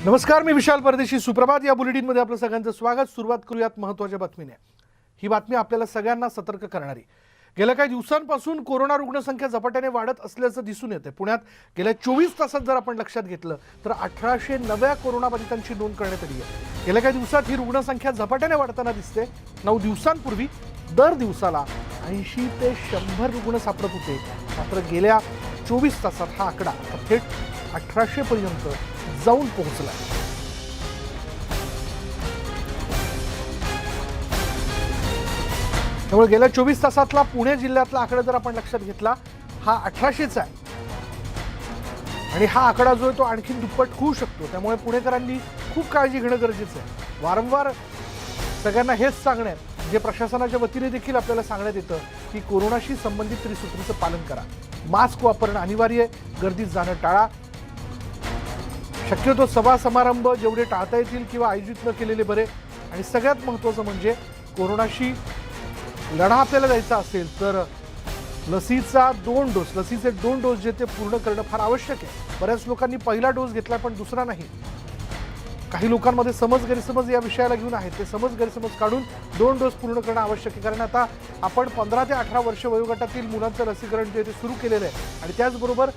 नमस्कार, मी विशाल परदेशी. सुप्रभात या बुलेटिनमध्ये आपलं सगळ्यांचं स्वागत. सुरुवात करूयात महत्त्वाच्या बातमीने. ही बातमी आपल्याला सगळ्यांना सतर्क करणारी. गेल्या काही दिवसांपासून कोरोना रुग्णसंख्या झपाट्याने वाढत असल्याचं दिसून येते. पुण्यात गेल्या 24 तासात जर आपण लक्षात घेतलं तर 1800 नव्या कोरोनाबाधितांची नोंद करण्यात आली आहे. गेल्या काही दिवसात ही रुग्णसंख्या झपाट्याने वाढताना दिसते. 9 दिवसांपूर्वी दर दिवसाला 80 ते 100 रुग्ण सापडत होते. मात्र गेल्या 24 तासात हा आकडा थेट 1800 पर्यंत जाऊन पोहोचला. त्यामुळे गेल्या 24 तासातला पुणे जिल्ह्यातला आकडा जर आपण लक्षात घेतला हा 1800च आहे आणि हा आकडा जो आहे तो आणखी दुप्पट होऊ शकतो. त्यामुळे पुणेकरांनी खूप काळजी घेणं गरजेचं आहे. वारंवार सगळ्यांना हेच सांगणे जे प्रशासनाच्या वतीने देखील आपल्याला सांगण्यात येतं की कोरोनाशी संबंधित त्रिसूत्रीचं पालन करा. मास्क वापरणं अनिवार्य आहे. गर्दीत जाणं टाळा. शक्यतो सभा समारंभ जेवढे टाळता येतील किंवा आयोजित न केलेले बरे. आणि सगळ्यात महत्त्वाचं म्हणजे कोरोनाशी लढा आपल्याला द्यायचा असेल तर लसीचे 2 डोस जे ते पूर्ण करणं फार आवश्यक आहे. बऱ्याच लोकांनी पहिला डोस घेतला पण दुसरा नाही. काही लोकांमध्ये गैरसमज या विषयाला घेऊन आहेत. ते गैरसमज काढून 2 डोस पूर्ण करणं आवश्यक आहे. कारण आता आपण 15 ते 18 वर्ष वयोगटातील मुलांचं लसीकरण जे ते सुरू केलेलं आहे आणि त्याचबरोबर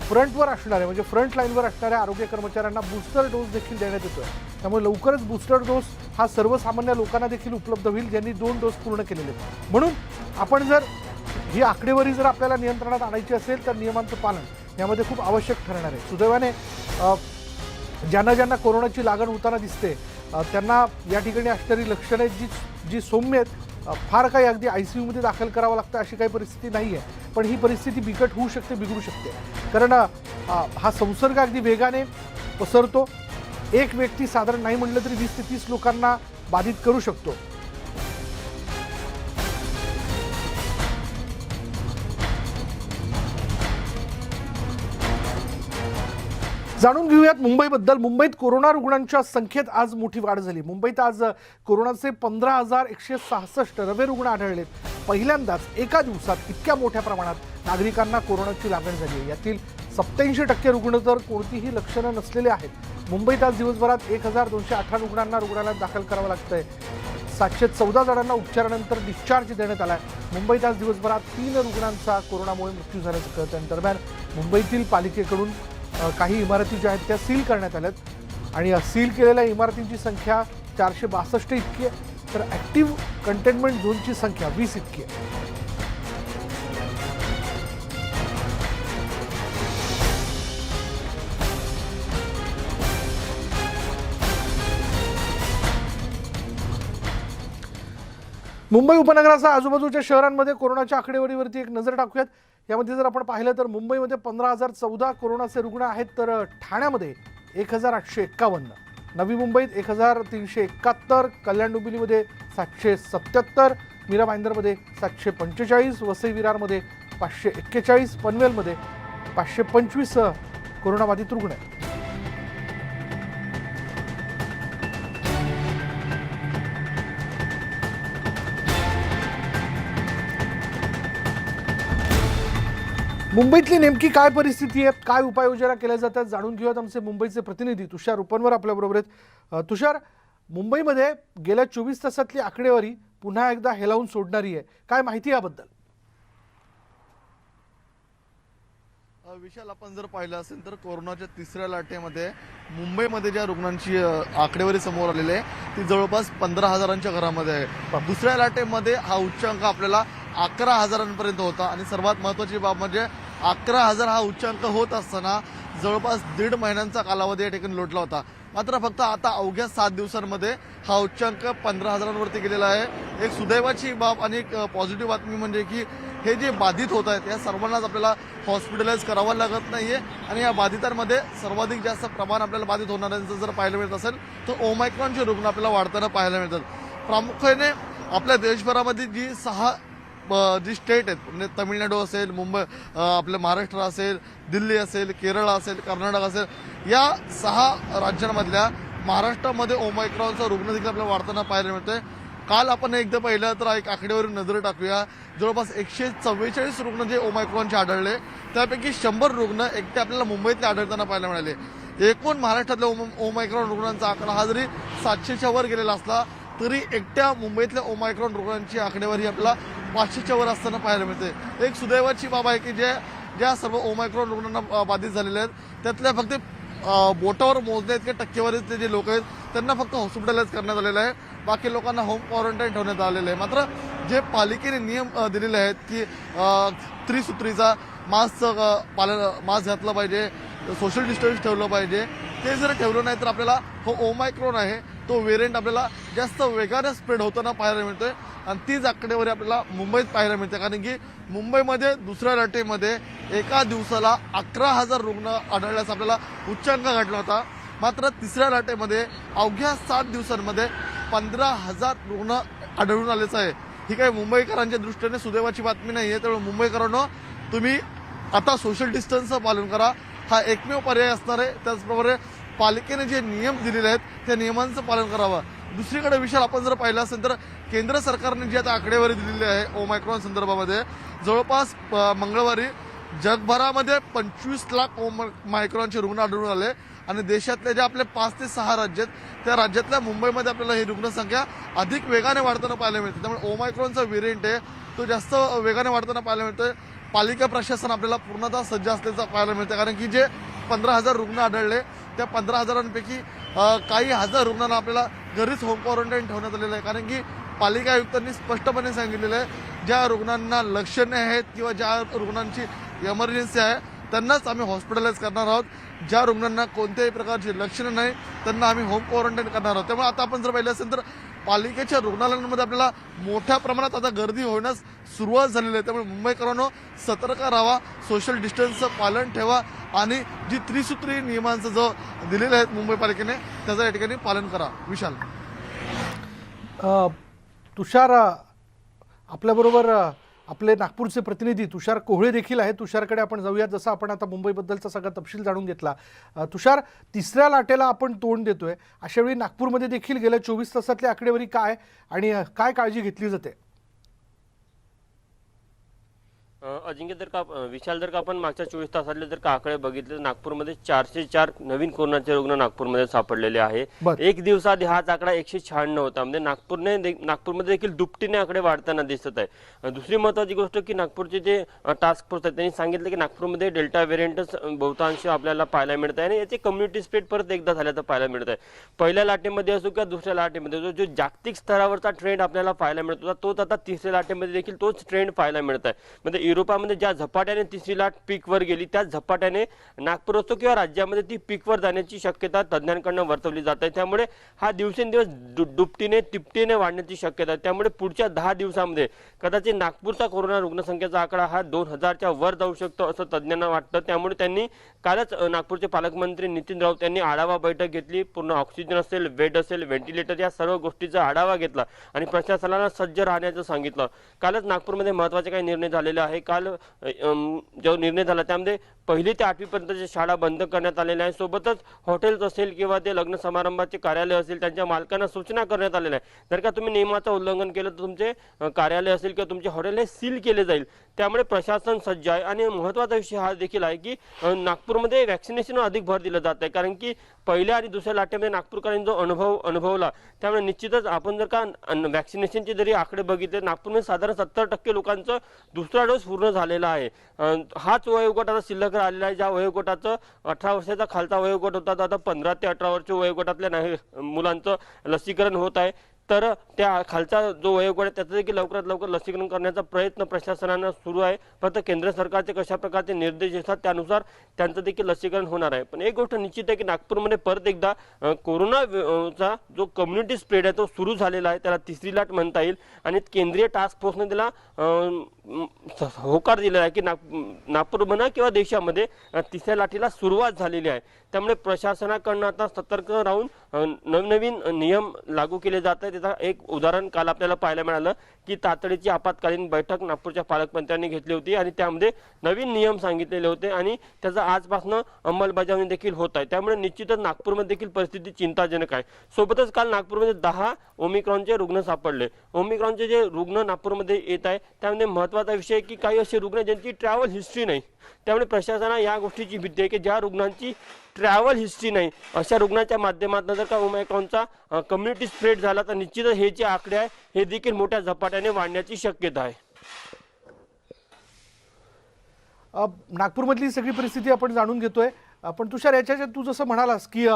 फ्रंटवर असणारे म्हणजे फ्रंट लाईनवर असणाऱ्या आरोग्य कर्मचाऱ्यांना बूस्टर डोस देखील देण्यात येतोय. त्यामुळे लवकरच बूस्टर डोस हा सर्वसामान्य लोकांना देखील उपलब्ध होईल ज्यांनी 2 डोस पूर्ण केलेले. म्हणून आपण जर ही आकडेवारी जर आपल्याला नियंत्रणात आणायची असेल तर नियमांचं पालन यामध्ये खूप आवश्यक ठरणार आहे. सुदैवाने ज्यांना कोरोनाची लागण होताना दिसते त्यांना या ठिकाणी असणारी लक्षणे जी सौम्य आहेत, फार काही अगदी ICU दाखल करावं लागतं अशी काही परिस्थिती नाही आहे. पण ही परिस्थिती बिकट होऊ शकते, बिघडू शकते. कारण हा संसर्ग अगदी वेगाने पसरतो. एक व्यक्ती साधारण नाही म्हटलं तरी 20 ते 30 लोकांना बाधित करू शकतो. जाणून घेऊयात मुंबईबद्दल. मुंबईत कोरोना रुग्णांच्या संख्येत आज मोठी वाढ झाली. मुंबईत आज कोरोनाचे 15,166 नवे रुग्ण आढळलेत. पहिल्यांदाच एका दिवसात इतक्या मोठ्या प्रमाणात नागरिकांना कोरोनाची लागण झाली आहे. यातील 87% रुग्ण तर कोणतीही लक्षणं नसलेले आहेत. मुंबईत आज दिवसभरात 1218 रुग्णांना रुग्णालयात दाखल करावं लागतंय. 714 जणांना उपचारानंतर डिस्चार्ज देण्यात आलाय. मुंबईत आज दिवसभरात 3 रुग्णांचा कोरोनामुळे मृत्यू झाल्याचं कळतं. दरम्यान मुंबईतील पालिकेकडून काही इमारती ज्या आहेत त्या सील करण्यात आल्यात आणि सील केलेल्या इमारतींची संख्या 462 इतकी आहे. तर ॲक्टिव्ह कंटेनमेंट झोनची संख्या 20 इतकी आहे. मुंबई उपनगरासह आजूबाजूच्या शहरांमध्ये कोरोनाच्या आकडेवारीवरती एक नजर टाकूयात. यामध्ये जर आपण पाहिलं तर मुंबईमध्ये 15,014 कोरोनाचे रुग्ण आहेत. तर ठाण्यामध्ये 1,851, नवी मुंबईत 1,371, कल्याण डोंबिवलीमध्ये 777, मीरा भाईंदरमध्ये 745, वसई विरारमध्ये 541, पनवेलमध्ये 525 कोरोनाबाधित रुग्ण आहेत. मुंबईतली नेमकी काय परिस्थिती आहे, काय उपाययोजना केल्या जातात जाणून घेऊयात. आमचे मुंबईचे प्रतिनिधी तुषार उपनवर आपल्याबरोबर आहेत. तुषार, मुंबईमध्ये गेल्या 24 तासातली आकडेवारी पुन्हा एकदा हेलावून सोडणारी आहे. काय माहिती याबद्दल? विशाल, आपण जर पाहिलं असेल तर कोरोनाच्या तिसऱ्या लाटेमध्ये मुंबईमध्ये ज्या रुग्णांची आकडेवारी समोर आलेली आहे ती जवळपास 15,000च्या घरामध्ये आहे. दुसऱ्या लाटेमध्ये हा उच्चांक आपल्याला 11,000पर्यंत होता आणि सर्वात महत्त्वाची बाब म्हणजे 11,000 हा उच्चांक होत असताना जवळपास 1.5 महिन्यांचा कालावधी या ठिकाणी लोटला होता. मात्र फक्त आता अवघ्या 7 दिवसांमध्ये हा उच्चांक 15,000वरती गेलेला आहे. एक सुदैवाची बाब आणि एक पॉझिटिव्ह बातमी म्हणजे की हे जे बाधित होत आहेत या सर्वांनाच आपल्याला हॉस्पिटलाइज करावं लागत नाहीये आणि या बाधितांमध्ये सर्वाधिक जास्त प्रमाण आपल्याला बाधित होणाऱ्यांचं जर पाहायला मिळत असेल तर ओमायक्रॉनचे रुग्ण आपल्याला वाढताना पाहायला मिळतात. प्रामुख्याने आपल्या देशभरामध्ये जी स्टेट आहेत म्हणजे तमिळनाडू असेल, मुंबई आपलं महाराष्ट्र असेल, दिल्ली असेल, केरळ असेल, कर्नाटक असेल, या 6 राज्यांमधल्या महाराष्ट्रामध्ये ओमायक्रॉनचा रुग्ण देखील आपल्याला वाढताना पाहायला मिळतोय. काल आपण एकदा पाहिलं तर एक आकडेवारी नजर टाकूया. जवळपास 144 रुग्ण जे ओमायक्रॉनचे आढळले त्यापैकी 100 रुग्ण एकटे आपल्याला मुंबईतले आढळताना पाहायला मिळाले. एकूण महाराष्ट्रातल्या ओमायक्रॉन रुग्णांचा आकडा हा जरी 700च्या वर गेलेला असला तरी एकट्या मुंबईतल्या ओमायक्रॉन रुग्णांची आकडेवारी आपल्याला 500च्या वर असताना पाहायला मिळते। एक सुदैवाची बाब आहे की ज्या सर्व ओमायक्रॉन रुग्णांना बाधित झालेले आहेत त्यातल्या फक्त बोटावर मोजण्या इतके टक्केवारीतले जे लोक आहेत त्यांना फक्त हॉस्पिटलाइज करण्यात आलेलं आहे, बाकी लोकांना होम क्वारंटाईन ठेवण्यात आलेलं आहे। मात्र जे पालिकेने नियम दिलेले आहेत की त्रिसूत्रीचा मास्क घातला पाहिजे, सोशल डिस्टन्स ठेवलं पाहिजे, ते जर ठेवलं नाही तर आपल्याला ओमायक्रॉन आहे तो व्हेरियंट आपल्याला जास्त वेगाने स्प्रेड होताना पाहायला मिळतोय आणि तीच आकडेवारी आपल्याला मुंबईत पाहायला मिळते। कारण की मुंबईमध्ये दुसऱ्या लाटेमध्ये एका दिवसाला 11,000 रुग्ण आढळल्यास आपल्याला उच्चांक गाठला होता। मात्र तिसऱ्या लाटेमध्ये अवघ्या 7 दिवसांमध्ये 15,000 रुग्ण आढळून आलेच आहे। ही काही मुंबईकरांच्या दृष्टीने सुदैवाची बातमी नाही आहे। त्यामुळे मुंबईकरांनो तुम्ही आता सोशल डिस्टन्सचं पालन करा, हा एकमेव पर्याय असणार आहे। त्याचप्रमाणे पालिकेने जे नियम दिलेले आहेत त्या नियमांचं पालन करावं। दुसरीकडे विशाल आपण जर पाहिलं असेल तर केंद्र सरकारने जी आता आकडेवारी दिलेली आहे ओमायक्रॉन संदर्भामध्ये जवळपास मंगळवारी जगभरामध्ये 25 लाख ओमायक्रॉनचे रुग्ण आढळून आले आणि देशातले जे आपले 5 ते 6 राज्य आहेत त्या राज्यातल्या मुंबईमध्ये आपल्याला ही रुग्णसंख्या अधिक वेगाने वाढताना पाहायला मिळते। त्यामुळे ओमायक्रॉनचा व्हेरियंट आहे तो जास्त वेगाने वाढताना पाहायला मिळतोय। पालिका प्रशासन आपल्याला पूर्णतः सज्ज असल्याचं पाहायला मिळतं कारण की जे 15,000 रुग्ण आढळले त्या 15,000 काही हजार रुग्णांना आपल्याला घरीच होम क्वारंटाईन ठेवण्यात आलेलं आहे। कारण की पालिका आयुक्तांनी स्पष्टपणे सांगितलेलं आहे ज्या रुग्णांना लक्षणे आहेत किंवा ज्या रुग्णांची इमर्जन्सी आहे त्यांनाच आम्ही हॉस्पिटलाइज करणार आहोत, ज्या रुग्णांना कोणत्याही प्रकारची लक्षणं नाही त्यांना आम्ही होम क्वारंटाईन करणार आहोत। त्यामुळे आता आपण जर पाहिलं असेल तर पालिकेच्या रुग्णालयांमध्ये आपल्याला मोठ्या प्रमाणात आता गर्दी होण्यास सुरुवात झालेली आहे। त्यामुळे मुंबईकरांनो सतर्क राहा, सोशल डिस्टन्सचं पालन ठेवा आणि जी त्रिसूत्री नियमांचं जो दिलेलं आहेत मुंबई पालिकेने त्याचं या ठिकाणी पालन करा। विशाल तुषार आपल्याबरोबर आपले नागपूरचे प्रतिनिधी तुषार कोहळे देखील आहेत। तुषारकडे आपण जाऊयात। जसं आपण आता मुंबईबद्दलचा सगळा तपशील जाणून घेतला, तुषार तिसऱ्या लाटेला आपण तोंड देतोय, अशा वेळी नागपूरमध्ये देखील गेल्या 24 तासातली आकडेवारी काय आणि काय काळजी घेतली जाते? अजिंक्य विशाल जर का आपण मागच्या 24 तासातले जर का आकडे बघितले तर नागपूरमध्ये 404 नवीन कोरोनाचे रुग्ण नागपूरमध्ये सापडलेले आहे। एक दिवसाआधी हाच आकडा 196 होता। म्हणजे नागपूरमध्ये देखील दुपटीने आकडे वाढताना दिसत आहे। दुसरी महत्त्वाची गोष्ट की नागपूरचे जे टास्क फोर्स आहे त्यांनी सांगितलं की नागपूरमध्ये डेल्टा व्हेरियंटच बहुतांश आपल्याला पाहायला मिळत आहे आणि याचे कम्युनिटी स्प्रेड परत एकदा झाल्याचं पाहायला मिळत आहे। पहिल्या लाटेमध्ये असो किंवा दुसऱ्या लाटेमध्ये जो जागतिक स्तरावरचा ट्रेंड आपल्याला पाहायला मिळत होता तोच आता तिसऱ्या लाटेमध्ये देखील तोच ट्रेंड पाहायला मिळत आहे। म्हणजे युरोपामध्ये ज्या झपाट्याने तिसरी लाट पीकवर गेली त्याच झपाट्याने नागपूर असो किंवा राज्यामध्ये ती पीकवर जाण्याची शक्यता तज्ज्ञांकडून वर्तवली जात आहे। त्यामुळे हा दिवसेंदिवस दुपटीने तिपटीने वाढण्याची शक्यता आहे। त्यामुळे पुढच्या 10 दिवसांमध्ये कदाचित नागपूरचा कोरोना रुग्णसंख्येचा आकडा हा 2000च्या वर जाऊ शकतो असं तज्ज्ञांना वाटतं। त्यामुळे त्यांनी कालच नागपूरचे पालकमंत्री नितीन राऊत यांनी आढावा बैठक घेतली। पूर्ण ऑक्सिजन असेल, बेड असेल, व्हेंटिलेटर या सर्व गोष्टीचा आढावा घेतला आणि प्रशासनाला सज्ज राहण्याचं सांगितलं। कालच नागपूरमध्ये महत्त्वाचे काही निर्णय झालेले आहे। काल जो निर्णय झाला त्यामध्ये 1ली ते 8वी पर्यंतच्या शाळा बंद करण्यात आलेल्या आहेत। सोबतच हॉटेल्स असेल किंवा ते लग्न समारंभाचे कार्यालय असेल त्यांच्या मालकांना सूचना करण्यात आलेल्या आहे जर का तुम्ही नियमाचं उल्लंघन केलं तर तुमचे कार्यालय असेल किंवा तुमचे हॉटेल हे सील केले जाईल। त्यामुळे प्रशासन सज्ज आहे आणि महत्त्वाचा विषय हा देखील आहे की नागपूरमध्ये वॅक्सिनेशनवर अधिक भर दिला जात आहे। कारण की पहिल्या आणि दुसऱ्या लाटेमध्ये नागपूरकरांनी जो अनुभवला त्यामुळे निश्चितच आपण जर का वॅक्सिनेशनचे जरी आकडे बघितले नागपूरमध्ये साधारण 70% लोकांचं दुसरा डोस पूर्ण झालेला आहे। हाच वयोगट आता शिल्लक राहिलेला आहे ज्या वयोगटाचं 18 वर्षाचा खालचा वयोगट होता आता 15 ते 18 वर्ष वयोगटातल्या मुलांचं लसीकरण होत आहे। तर त्या खालचा जो वयोगट आहे त्याचं देखील लवकरात लवकर लसीकरण करण्याचा प्रयत्न प्रशासनानं सुरू आहे। फक्त केंद्र सरकारचे कशा प्रकारचे निर्देश येतात त्यानुसार त्यांचं देखील लसीकरण होणार आहे। पण एक गोष्ट निश्चित आहे की नागपूरमध्ये परत एकदा कोरोनाचा जो कम्युनिटी स्प्रेड आहे तो सुरू झालेला आहे, त्याला तिसरी लाट म्हणता येईल आणि केंद्रीय टास्क फोर्सने त्याला होकार दिलेला आहे की नागपूर म्हणा किंवा देशामध्ये तिसऱ्या लाटेला सुरुवात झालेली आहे। त्यामुळे प्रशासनाकडून आता सतर्क राहून नवनवीन नियम लागू केले जात आहेत। त्याचा एक उदाहरण काल आपल्याला पाहायला मिळालं की तातडीची आपत्कालीन बैठक नागपूरच्या पालकमंत्र्यांनी घेतली होती आणि त्यामध्ये नवीन नियम सांगितलेले होते आणि त्याचा आजपासून अंमलबजावणी देखील होत आहे। त्यामुळे निश्चितच नागपूरमध्ये देखील परिस्थिती चिंताजनक आहे। सोबतच काल नागपूरमध्ये 10 ओमिक्रॉनचे रुग्ण सापडले। ओमिक्रॉनचे जे रुग्ण नागपूरमध्ये येत आहे त्यामध्ये महत्त्वाचा विषय की काही असे रुग्ण ज्यांची ट्रॅव्हल हिस्ट्री नाही, त्यामुळे प्रशासनाला या गोष्टीची भीती आहे की ज्या रुग्णांची ट्रॅव्हल हिस्ट्री नाही अशा रुग्णाच्या माध्यमातून जर का ओमायक्रॉनचा कम्युनिटी स्प्रेड झाला तर निश्चितच हे जे आकडे आहे हे देखील मोठ्या झपाट्याने वाढण्याची शक्यता आहे. नागपूरमधली सगळी परिस्थिती आपण जाणून घेतोय. पण तुषार, याच्या तू जसं म्हणालास की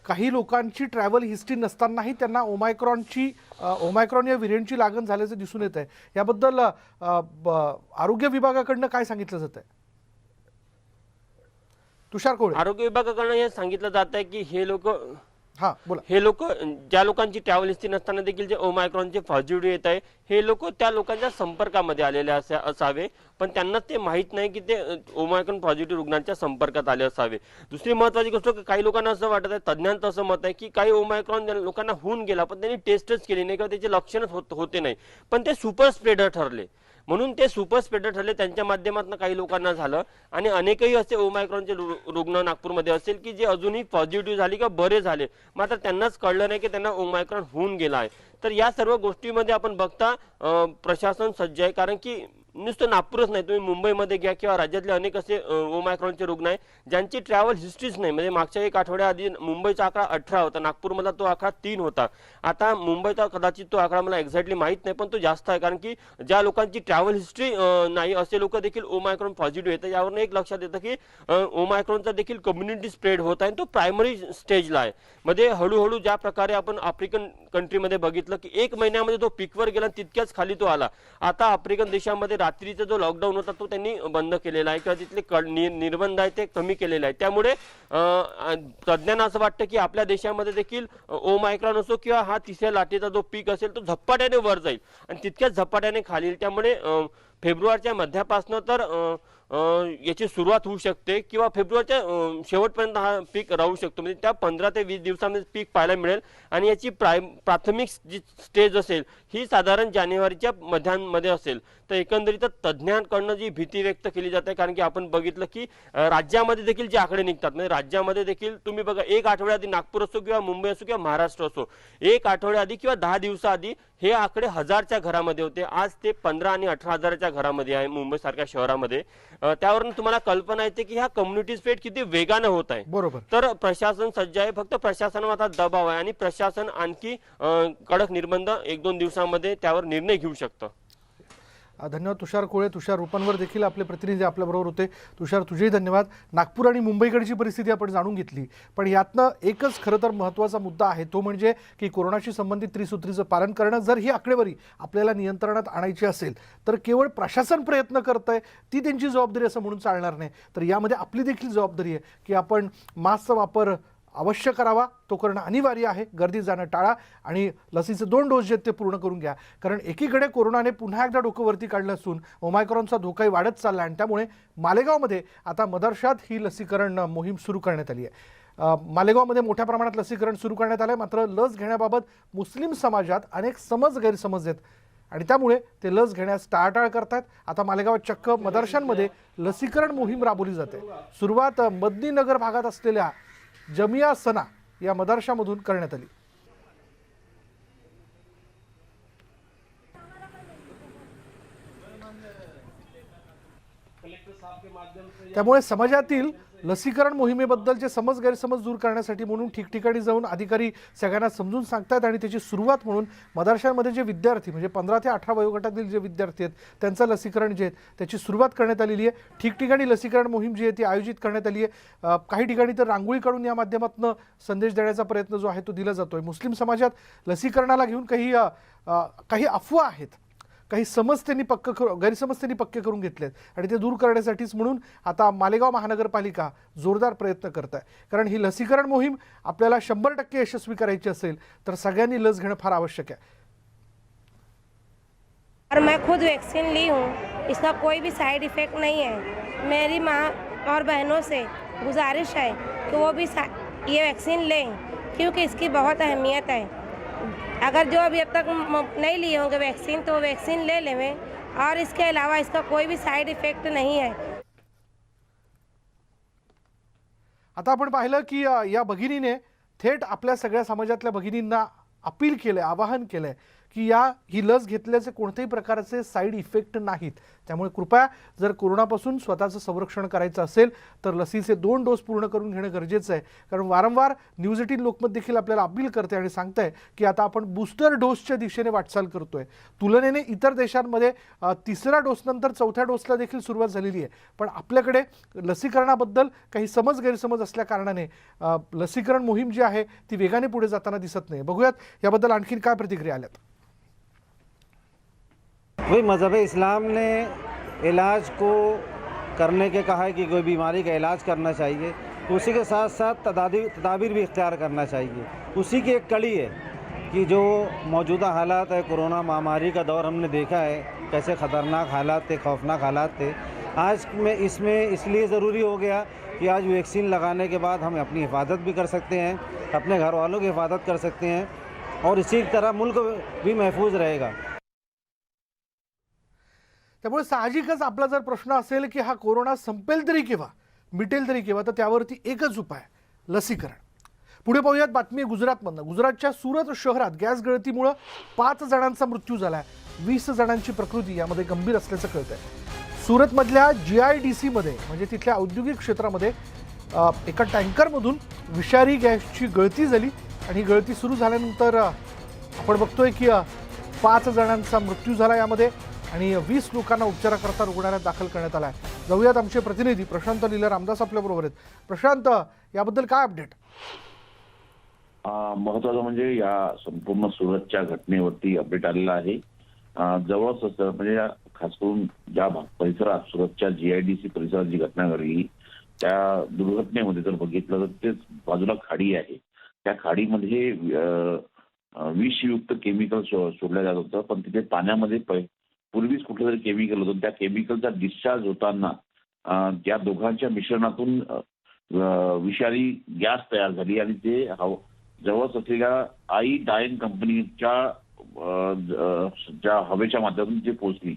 काही लोकांची ट्रॅव्हल हिस्ट्री नसतानाही त्यांना ओमायक्रॉन या व्हेरियंटची लागण झाल्याचं दिसून येत आहे. याबद्दल आरोग्य विभागाकडनं काय सांगितलं जात आहे? तुषार कोळे. आरोग्य विभागाकडनं हे सांगितलं जात आहे की हे लोक बोला. हे लोक ज्या लोकांची ट्रॅव्हल हिस्ट्री नसताना देखील जे ओमायक्रॉनचे पॉझिटिव्ह येत आहे हे लोक त्या लोकांच्या संपर्कामध्ये आलेले असावे, पण त्यांना ते माहीत नाही की ते ओमायक्रॉन पॉझिटिव्ह रुग्णांच्या संपर्कात आले असावे. दुसरी महत्त्वाची गोष्ट, काही लोकांना असं वाटत आहे, तज्ज्ञांचं असं मत आहे की काही ओमायक्रॉन लोकांना होऊन गेला पण त्यांनी टेस्टच केली नाही किंवा त्याचे लक्षणच होते नाही, पण ते सुपर स्प्रेडर ठरले. म्हणून ते सुपर स्प्रेडर ठरले, त्यांच्या माध्यमातून काही लोकांना झालं आणि अनेकही असे ओमायक्रॉनचे रुग्ण नागपूरमध्ये असेल की जे अजूनही पॉझिटिव्ह झाले किंवा बरे झाले, मात्र त्यांनाच कळलं नाही की त्यांना ओमायक्रॉन होऊन गेला आहे. तर या सर्व गोष्टीमध्ये आपण बघता प्रशासन सज्ज आहे, कारण की नुसतं नागपूरच नाही, तुम्ही मुंबईमध्ये घ्या किंवा राज्यातले अनेक असे ओमायक्रॉनचे रुग्ण आहे ज्यांची ट्रॅव्हल हिस्ट्रीच नाही. म्हणजे मागच्या एक आठवड्याआधी मुंबईचा आकडा 18 होता, नागपूरमधला तो आकडा 3 होता. आता मुंबईचा कदाचित तो आकडा मला एक्झॅक्टली माहीत नाही, पण तो जास्त आहे, कारण की ज्या लोकांची ट्रॅव्हल हिस्ट्री नाही असे लोक देखील ओमायक्रॉन पॉझिटिव्ह येतं. यावरून एक लक्षात येतं की ओमायक्रॉनचा देखील कम्युनिटी स्प्रेड होत आहे, तो प्रायमरी स्टेजला आहे. म्हणजे हळूहळू ज्या प्रकारे आपण आफ्रिकन कंट्रीमध्ये बघितलं की 1 महिन्यामध्ये तो पीकवर गेला, तितक्याच खाली तो आला. आता आफ्रिकन देशामध्ये रात्रीचा जो लॉकडाऊन होता तो त्यांनी बंद केलेला आहे किंवा तिथले निर्बंध आहे ते कमी केलेले आहे. त्यामुळे तज्ज्ञांना असं वाटतं की आपल्या देशामध्ये देखील ओमायक्रॉन असो किंवा हा तिसऱ्या लाटेचा जो पीक असेल तो झपाट्याने वर जाईल आणि तितक्याच झपाट्याने खाली येईल. त्यामुळे फेब्रुवारीच्या मध्यापासून तर याची सुरुवात होऊ शकते किंवा फेब्रुवारीच्या शेवटपर्यंत हा पीक राहू शकतो. म्हणजे त्या 15 ते 20 दिवसांमध्ये पीक पाहायला मिळेल आणि याची प्राथमिक जी स्टेज असेल ही साधारण जानेवारीच्या मध्यांमध्ये असेल. तर एकंदरीतच तज्ज्ञांकडनं जी भीती व्यक्त केली जाते, कारण की आपण बघितलं की राज्यामध्ये देखील जे आकडे निघतात, म्हणजे राज्यामध्ये देखील तुम्ही बघा, एक आठवड्याआधी नागपूर असो किंवा मुंबई असो किंवा महाराष्ट्र असो, एक आठवड्याआधी किंवा 10 दिवसाआधी हे आकडे 1000च्या घरामध्ये होते. आज ते 15 आणि 18 हजाराच्या घरामध्ये आहे मुंबई सारख्या शहरामध्ये. त्यावरून तुम्हाला कल्पना येते की ह्या कम्युनिटी स्प्रेड किती वेगानं होत आहे. बरोबर. तर प्रशासन सज्ज आहे, फक्त प्रशासनावर आता दबाव आहे आणि प्रशासन आणखी कडक निर्बंध 1-2 दिवसांमध्ये त्यावर निर्णय घेऊ शकतं. धन्यवाद तुषार कोळे. तुषार रूपांवर देखील आपले प्रतिनिधी आपल्याबरोबर होते. तुषार, तुझेही धन्यवाद. नागपूर आणि मुंबईकडची परिस्थिती आपण जाणून घेतली, पण यातनं एकच खरं तर महत्त्वाचा मुद्दा आहे, तो म्हणजे की कोरोनाशी संबंधित त्रिसूत्रीचं पालन करणं. जर ही आकडेवारी आपल्याला नियंत्रणात आणायची असेल तर केवळ प्रशासन प्रयत्न करतंय ती त्यांची जबाबदारी असं म्हणून चालणार नाही. तर यामध्ये आपली देखील जबाबदारी आहे की आपण मास्कचा वापर अवश्य करावा, तो करणं अनिवार्य आहे. गर्दीत जाणं टाळा आणि लसीचे 2 डोस जे ते पूर्ण करून घ्या, कारण एकीकडे कोरोनाने पुन्हा एकदा डोकं वरती काढलं असून ओमायक्रॉनचा धोकाही वाढत चालला आणि त्यामुळे मालेगावमध्ये आता मदरशात ही लसीकरण मोहीम सुरू करण्यात आली आहे. मालेगावमध्ये मोठ्या प्रमाणात लसीकरण सुरू करण्यात आलं आहे. मात्र लस घेण्याबाबत मुस्लिम समाजात अनेक गैरसमज आहेत आणि त्यामुळे ते लस घेण्यास टाळाटाळ करतात. आता मालेगावात चक्क मदरशांमध्ये लसीकरण मोहीम राबवली जाते. सुरुवात मदनी नगर भागात असलेल्या जमिया सना या मदरशामधून करण्यात आली. त्यामुळे समाजातील लसीकरण मोहिमेबद्दलचे गैरसमज दूर करण्यासाठी म्हणून ठिकठिकाणी जाऊन अधिकारी सगळ्यांना समजून सांगतात आणि त्याची सुरुवात म्हणून मदरशांमध्ये जे विद्यार्थी, म्हणजे 15 ते 18 वयोगटातील जे विद्यार्थी आहेत त्यांचं लसीकरण जे आहे त्याची सुरुवात करण्यात आलेली आहे. ठिकठिकाणी लसीकरण मोहीम जी आहे ती आयोजित करण्यात आली आहे. काही ठिकाणी तर रांगोळी काढून या माध्यमातून संदेश देण्याचा प्रयत्न जो आहे तो दिला जातोय. मुस्लिम समाजात लसीकरणाला घेऊन काही अफवा आहेत, काही गैरसमज त्यांनी पक्के करून घेतलेत आणि ते दूर करण्यासाठीच म्हणून आता मालेगाव महानगरपालिका जोरदार प्रयत्न करत आहे. कारण ही लसीकरण मोहीम आपल्याला 100% यशस्वी करायची असेल तर सगळ्यांनी लस घेणं फार आवश्यक आहे. और मैं खुद वैक्सीन ली हूँ, इसका कोई भी साइड इफ़ेक्ट नहीं है. मेरी माँ और बहनों से गुजारिश है कि वो भी ये वैक्सीन लें, क्योंकि इसकी बहुत अहमियत है. अगर जो अभी अब तक नहीं लिए होंगे वैक्सीन तो वैक्सीन ले लें, और इसके अलावा इसका कोई भी साइड इफेक्ट नहीं है. आता आपण पाहिलं की या भगिनीने थेट आपल्या सगळ्या समाजातल्या भगिनींना अपील केलंय, आवाहन केलंय की ही लस घेतल्याचे कोणत्याही प्रकारचे साईड इफेक्ट नाहीत. त्यामुळे कृपया जर कोरोनापासून स्वतःचं संरक्षण करायचं असेल तर लसीचे 2 डोस पूर्ण करून घेणं गरजेचं आहे. कारण वारंवार न्यूज 18 लोकमत देखील आपल्याला अपील करते आणि सांगते की आता आपण बूस्टर डोसच्या दिशेने वाटचाल करतोय. तुलनेने इतर देशांमध्ये 3ऱ्या डोसनंतर 4थ्या डोसला देखील सुरुवात झालेली आहे. पण आपल्याकडे लसीकरणाबद्दल काही गैरसमज असल्या कारणाने लसीकरण मोहीम जी आहे ती वेगाने पुढे जाताना दिसत नाही. बघूयात याबद्दल आणखीन काय प्रतिक्रिया आल्यात. वही मज़हब इस्लाम ने इलाज को करने के कहा है कि कोई बीमारी का इलाज करना चाहिए, उसी के साथ साथ तदाबीर भी इख्तियार करना चाहिए. उसी की एक कड़ी है कि जो मौजूदा हालात है, कोरोना महामारी का दौर हमने देखा है कैसे ख़तरनाक हालात थे, खौफनाक हालात थे. आज में इसमें इसलिए ज़रूरी हो गया कि आज वैक्सीन लगाने के बाद हम अपनी हिफाजत भी कर सकते हैं, अपने घर वालों की हिफाजत कर सकते हैं और इसी तरह मुल्क भी महफूज रहेगा. त्यामुळे साहजिकच आपला जर प्रश्न असेल की हा कोरोना संपेल तरी केव्हा, मिटेल तरी केव्हा, तर त्यावरती एकच उपाय, लसीकरण. पुढे पाहूयात बातमी गुजरातमधनं. गुजरातच्या सुरत शहरात गॅस गळतीमुळे 5 जणांचा मृत्यू झालाय. 20 जणांची प्रकृती यामध्ये गंभीर असल्याचं कळतंय. सुरतमधल्या GIDC मध्ये म्हणजे तिथल्या औद्योगिक क्षेत्रामध्ये एका टँकरमधून विषारी गॅसची गळती झाली आणि ही गळती सुरू झाल्यानंतर आपण बघतोय की 5 जणांचा मृत्यू झाला यामध्ये आणि 20 लोकांना उपचाराकरता रुग्णालयात दाखल करण्यात आला आहे. जाऊयात आमचे प्रतिनिधी प्रशांत लीला रामदास आपल्याबरोबर आहेत. प्रशांत, याबद्दल काय अपडेट? महत्वाचं म्हणजे या संपूर्ण सुरतच्या घटनेवरती अपडेट आलेला आहे. जवळच म्हणजे खास करून ज्या परिसरात सुरतच्या GIDC परिसरात जी घटना घडली त्या दुर्घटनेमध्ये जर बघितलं तर ते बाजूला खाडी आहे. त्या खाडीमध्ये विषयुक्त केमिकल सोडलं जात होतं, पण तिथे पाण्यामध्ये पूर्वीच कुठलं तरी केमिकल होतं. त्या केमिकलचा डिस्चार्ज होताना त्या दोघांच्या मिश्रणातून विषारी गॅस तयार झाली आणि ते जवळच असलेल्या आई डायन कंपनीच्या ज्या हवेच्या माध्यमातून ते पोहोचली.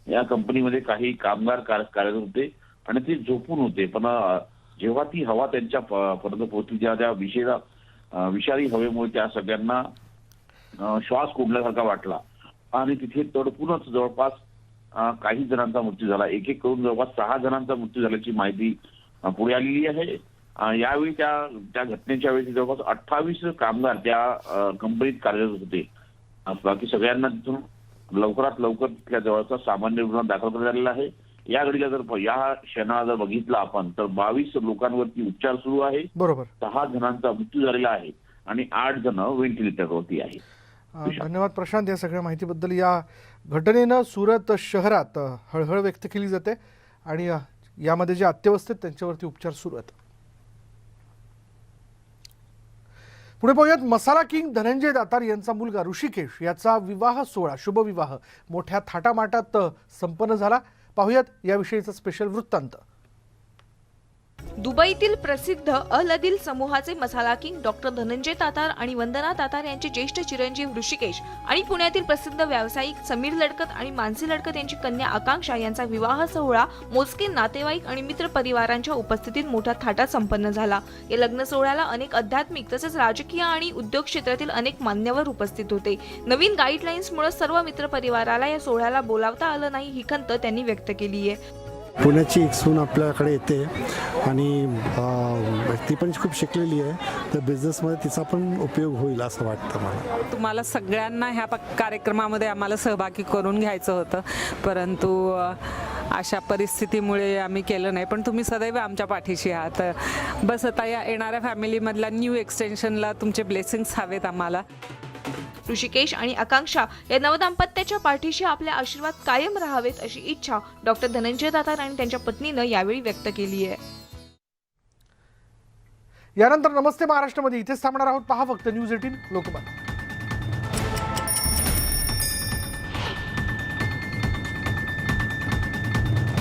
या कंपनीमध्ये काही कामगार कार्यरत होते आणि ते झोपून होते, पण जेव्हा ती हवा त्यांच्या पर्यंत पोहोचली त्या विषारी हवेमुळे त्या सगळ्यांना श्वास कोंडल्यासारखा वाटला आणि तिथे तडपूनच जवळपास काही जणांचा मृत्यू झाला. एक करून जवळपास 6 जणांचा मृत्यू झाल्याची माहिती पुढे आलेली आहे. यावेळी त्या घटनेच्या वेळी जवळपास 28 कामगार त्या कंपनीत कार्यरत होते. बाकी सगळ्यांना तिथून लवकरात लवकर तिथल्या जवळचा सामान्य रुग्णालयात दाखल करण्यात आलेला आहे. या घडीला जर या क्षणाला जर बघितलं आपण तर 22 लोकांवरती उपचार सुरू आहे. बरोबर. 6 जणांचा मृत्यू झालेला आहे आणि 8 जण व्हेंटिलेटरवरती आहेत. धन्यवाद प्रशांत या सगळ्या माहितीबद्दल. या घटनेनं सुरत शहरात हळहळ व्यक्त केली जाते आणि यामध्ये जे अत्यवस्थित त्यांच्यावरती उपचार सुरू आहेत. पुढे पाहूयात मसाला किंग धनंजय दातार यांचा मुलगा ऋषिकेश याचा विवाह सोहळा, शुभविवाह मोठ्या थाटामाटात संपन्न झाला. पाहूयात याविषयीचा स्पेशल वृत्तांत. दुबईतील प्रसिद्ध अल अदिल समूहाचे मसाला किंग डॉक्टर धनंजय तातार आणि वंदना तातार यांचे ज्येष्ठ चिरंजीव ऋषिकेश आणि पुण्यातील प्रसिद्ध व्यावसायिक समीर लडकत आणि मानसी लडकत यांची कन्या आकांक्षा यांचा विवाह सोहळा मोजके नातेवाईक आणि मित्र परिवारांच्या उपस्थितीत मोठ्या थाटात संपन्न झाला. या लग्न सोहळ्याला अनेक आध्यात्मिक तसेच राजकीय आणि उद्योग क्षेत्रातील अनेक मान्यवर उपस्थित होते. नवीन गाईडलाईन्समुळे सर्व मित्र परिवाराला या सोहळ्याला बोलावता आलं नाही ही खंत त्यांनी व्यक्त केली आहे. पुण्याची एक सून आपल्याकडे येते आणि ती पण खूप शिकलेली आहे, तर बिझनेसमध्ये तिचा पण उपयोग होईल असं वाटतं मला. तुम्हाला सगळ्यांना ह्या कार्यक्रमामध्ये आम्हाला सहभागी करून घ्यायचं होतं, परंतु अशा परिस्थितीमुळे आम्ही केलं नाही. पण तुम्ही सदैव आमच्या पाठीशी आहात. बस आता या येणाऱ्या फॅमिलीमधल्या न्यू एक्सटेन्शनला तुमचे ब्लेसिंग्स हवेत आम्हाला. ऋषिकेश आणि आकांक्षा या नवदाम्पत्याच्या पाठीशी आपले आशीर्वाद कायम राहावेत अशी इच्छा डॉक्टर धनंजय दातार आणि त्यांच्या पत्नीनं यावेळी व्यक्त केली आहे. यानंतर नमस्ते महाराष्ट्रामध्ये इथेच थांबणार आहोत. पहा फक्त न्यूज 18 लोकमत.